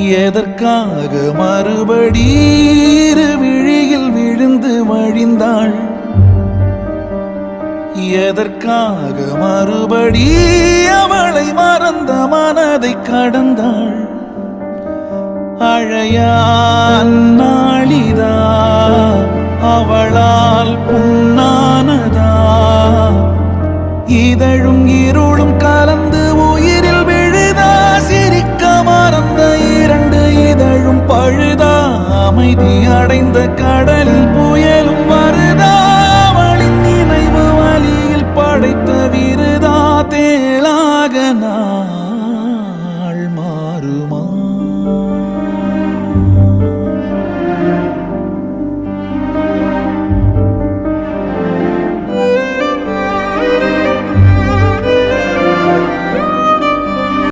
எதற்காக மறுபடி விழியில் விழுந்து வழிந்தாள்? எதற்காக மறுபடி அவளை மறந்த மனதை கடந்தாள்? அழையான் நாளிதா அவளால் புண்ணானதா? இதழும் இருளும் கலந்து உயிரில் விழுதா? சிரிக்க மறந்த இரண்டு இதழும் பழுதா? அமைதி அடைந்த கடலில் புயலும் வருதா? அவளின் நினைவு வழியில் படைத்த விருதா? தேளாக நாள் மாறுமா?